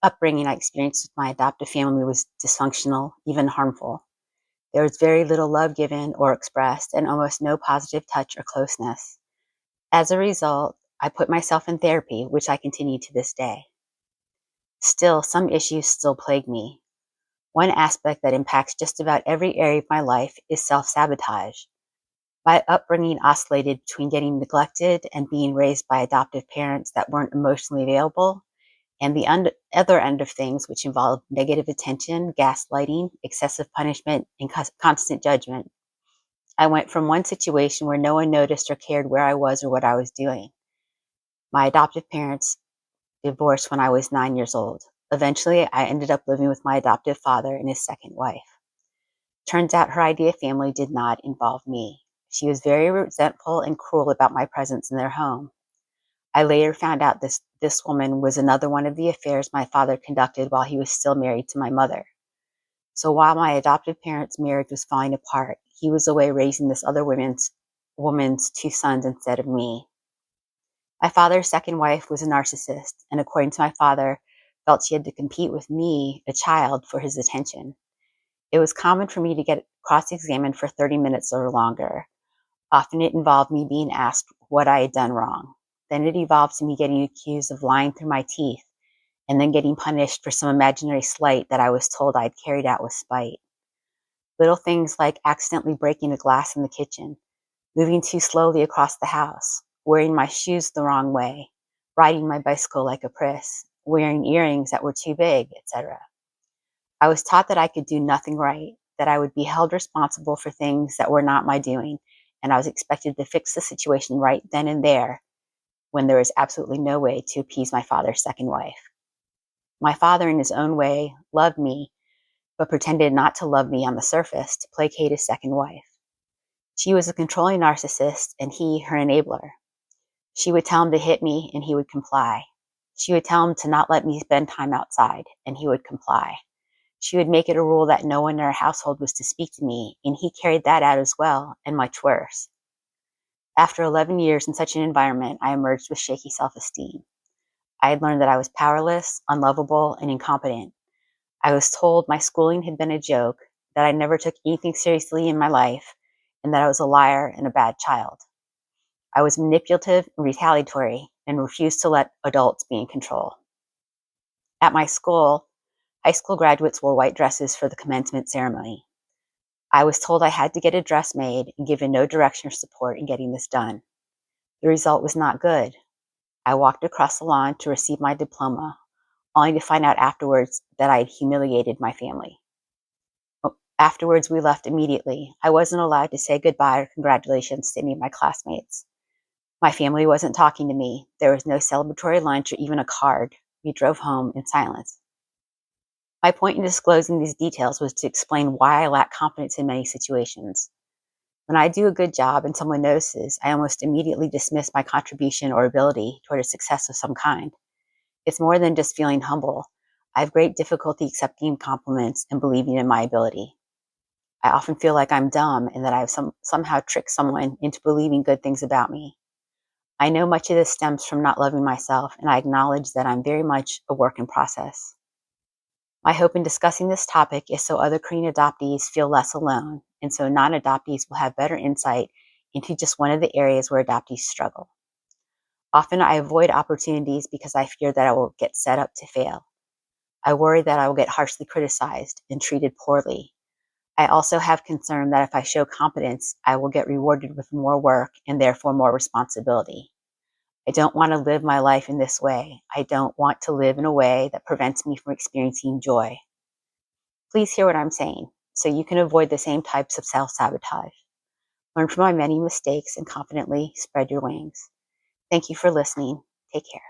upbringing I experienced with my adoptive family was dysfunctional, even harmful. There was very little love given or expressed, and almost no positive touch or closeness. As a result, I put myself in therapy, which I continue to this day. Still, some issues still plague me. One aspect that impacts just about every area of my life is self-sabotage. My upbringing oscillated between getting neglected and being raised by adoptive parents that weren't emotionally available, and the other end of things, which involved negative attention, gaslighting, excessive punishment, and constant judgment. I went from one situation where no one noticed or cared where I was or what I was doing. My adoptive parents divorced when I was 9 years old. Eventually, I ended up living with my adoptive father and his second wife. Turns out her idea of family did not involve me. She was very resentful and cruel about my presence in their home. I later found out this woman was another one of the affairs my father conducted while he was still married to my mother. So while my adoptive parents' marriage was falling apart, he was away raising this other woman's 2 sons instead of me. My father's second wife was a narcissist, and according to my father, felt she had to compete with me, a child, for his attention. It was common for me to get cross-examined for 30 minutes or longer. Often it involved me being asked what I had done wrong. Then it evolved to me getting accused of lying through my teeth, and then getting punished for some imaginary slight that I was told I'd carried out with spite. Little things like accidentally breaking a glass in the kitchen, moving too slowly across the house, wearing my shoes the wrong way, riding my bicycle like a priss, wearing earrings that were too big, etc. I was taught that I could do nothing right, that I would be held responsible for things that were not my doing, and I was expected to fix the situation right then and there, when there was absolutely no way to appease my father's second wife. My father, in his own way, loved me, but pretended not to love me on the surface to placate his second wife. She was a controlling narcissist, and he, her enabler. She would tell him to hit me, and he would comply. She would tell him to not let me spend time outside, and he would comply. She would make it a rule that no one in our household was to speak to me, and he carried that out as well, and much worse. After 11 years in such an environment, I emerged with shaky self-esteem. I had learned that I was powerless, unlovable, and incompetent. I was told my schooling had been a joke, that I never took anything seriously in my life, and that I was a liar and a bad child. I was manipulative and retaliatory and refused to let adults be in control. At my school, high school graduates wore white dresses for the commencement ceremony. I was told I had to get a dress made and given no direction or support in getting this done. The result was not good. I walked across the lawn to receive my diploma, only to find out afterwards that I had humiliated my family. Afterwards, we left immediately. I wasn't allowed to say goodbye or congratulations to any of my classmates. My family wasn't talking to me. There was no celebratory lunch or even a card. We drove home in silence. My point in disclosing these details was to explain why I lack confidence in many situations. When I do a good job and someone notices, I almost immediately dismiss my contribution or ability toward a success of some kind. It's more than just feeling humble. I have great difficulty accepting compliments and believing in my ability. I often feel like I'm dumb and that I have somehow tricked someone into believing good things about me. I know much of this stems from not loving myself, and I acknowledge that I'm very much a work in process. My hope in discussing this topic is so other Korean adoptees feel less alone, and so non-adoptees will have better insight into just one of the areas where adoptees struggle. Often I avoid opportunities because I fear that I will get set up to fail. I worry that I will get harshly criticized and treated poorly. I also have concern that if I show competence, I will get rewarded with more work and therefore more responsibility. I don't want to live my life in this way. I don't want to live in a way that prevents me from experiencing joy. Please hear what I'm saying, so you can avoid the same types of self-sabotage. Learn from my many mistakes and confidently spread your wings. Thank you for listening. Take care.